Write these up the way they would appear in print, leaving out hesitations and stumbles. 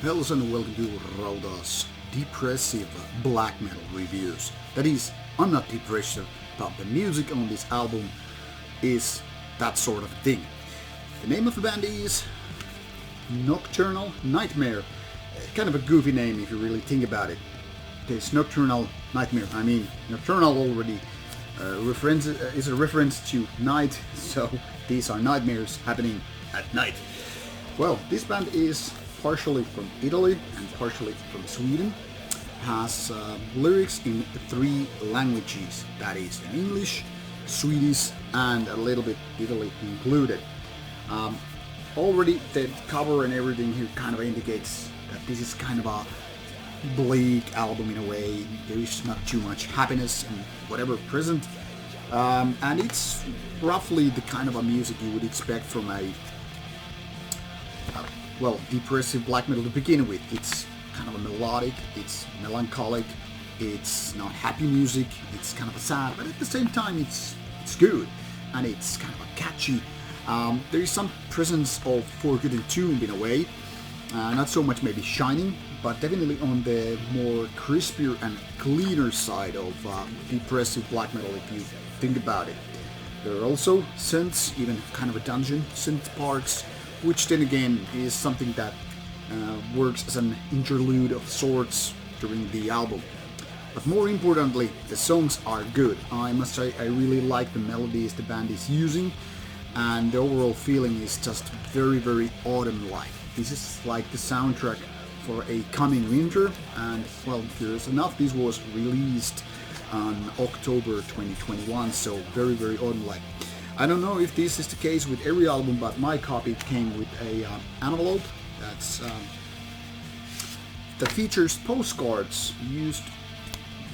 Hello and welcome to Rauta's depressive black metal reviews. That is, I'm not depressive, but the music on this album is that sort of thing. The name of the band is Nocturnal Nightmare. Kind of a goofy name if you really think about it. There's Nocturnal Nightmare. I mean, Nocturnal already is a reference to night, so these are nightmares happening at night. Well, this band is partially from Italy and partially from Sweden. Has lyrics in 3 languages, that is in English, Swedish, and a little bit Italy included. Already the cover and everything here kind of indicates that this is kind of a bleak album in a way. There is not too much happiness and whatever present. And it's roughly the kind of a music you would expect from a depressive black metal to begin with. It's kind of a melodic, it's melancholic, it's not happy music, it's kind of a sad, but at the same time it's good, and it's kind of a catchy. There is some presence of Forgotten Tomb in a way, not so much maybe shining, but definitely on the more crispier and cleaner side of depressive black metal if you think about it. There are also synths, even kind of a dungeon synth parts, which then again is something that works as an interlude of sorts during the album. But more importantly, the songs are good. I must say I really like the melodies the band is using, and the overall feeling is just very, very autumn-like. This is like the soundtrack for a coming winter, and well, curious enough, this was released on October 2021, so very, very autumn-like. I don't know if this is the case with every album, but my copy came with a envelope that features postcards used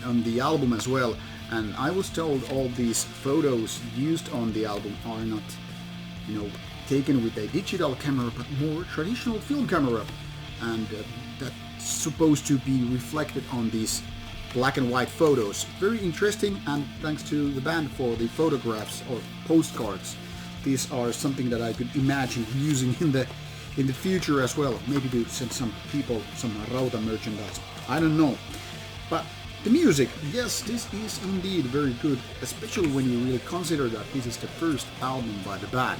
on the album as well. And I was told all these photos used on the album are not, taken with a digital camera, but more traditional film camera, and that's supposed to be reflected on these black and white photos. Very interesting, and thanks to the band for the photographs or postcards. These are something that I could imagine using in the future as well. Maybe to send some people some Rauta merchandise. I don't know. But the music, yes, this is indeed very good, especially when you really consider that this is the first album by the band.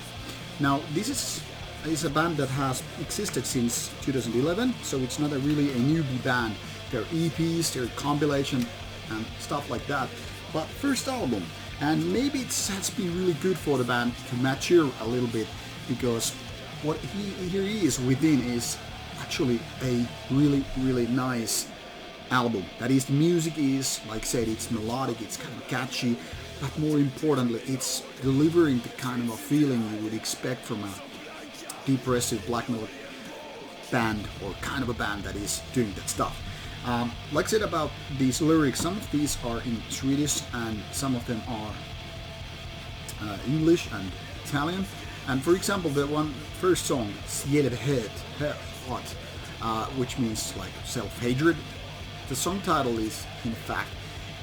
Now, this is a band that has existed since 2011, so it's not really a newbie band. Their EPs, their compilation, and stuff like that. But first album, and maybe it has been really good for the band to mature a little bit, because what here is within is actually a really, really nice album. That is, the music is, like I said, it's melodic, it's kind of catchy, but more importantly, it's delivering the kind of a feeling you would expect from a depressive black metal band, or kind of a band that is doing that stuff. Like I said about these lyrics, some of these are in Swedish and some of them are English and Italian. And for example, the first song, Självhat, which means like self-hatred. The song title is in fact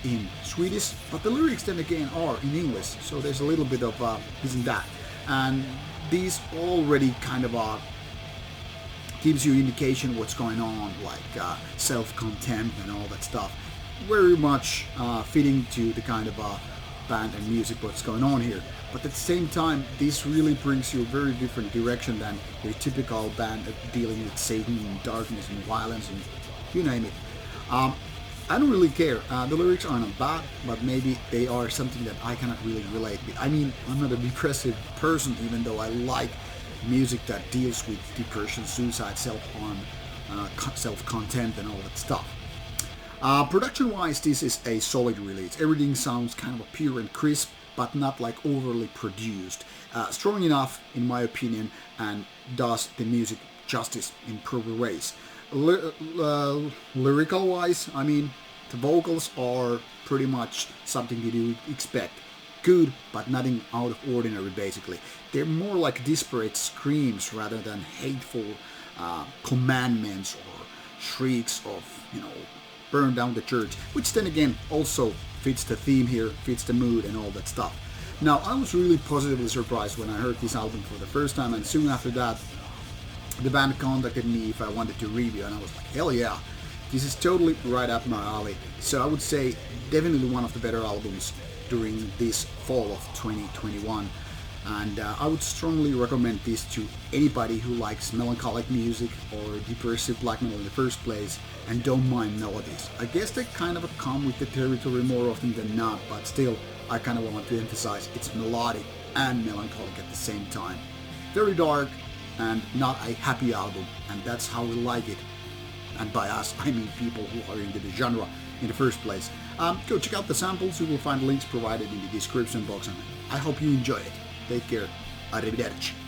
in Swedish, but the lyrics then again are in English. So there's a little bit of this and that. And these already kind of gives you indication what's going on, like self-contempt and all that stuff. Very much fitting to the kind of band and music what's going on here. But at the same time, this really brings you a very different direction than your typical band dealing with Satan and darkness and violence and you name it. I don't really care. The lyrics are not bad, but maybe they are something that I cannot really relate with. I mean, I'm not a depressive person, even though I like music that deals with depression, suicide, self-harm, self-contempt and all that stuff. Production-wise, this is a solid release. Everything sounds kind of pure and crisp, but not like overly produced. Strong enough, in my opinion, and does the music justice in proper ways. Lyrical-wise, I mean, the vocals are pretty much something you expect. Good, but nothing out of ordinary, basically. They're more like disparate screams rather than hateful commandments or shrieks of, burn down the church, which then again also fits the theme here, fits the mood and all that stuff. Now, I was really positively surprised when I heard this album for the first time, and soon after that the band contacted me if I wanted to review, and I was like, hell yeah, this is totally right up my alley. So I would say definitely one of the better albums during this fall of 2021. And I would strongly recommend this to anybody who likes melancholic music or depressive black metal in the first place and don't mind melodies. I guess they kind of come with the territory more often than not, but still, I kind of want to emphasize it's melodic and melancholic at the same time. Very dark and not a happy album, and that's how we like it. And by us, I mean people who are into the genre in the first place. Go check out the samples, you will find links provided in the description box, and I hope you enjoy it. Take care. Arrivederci.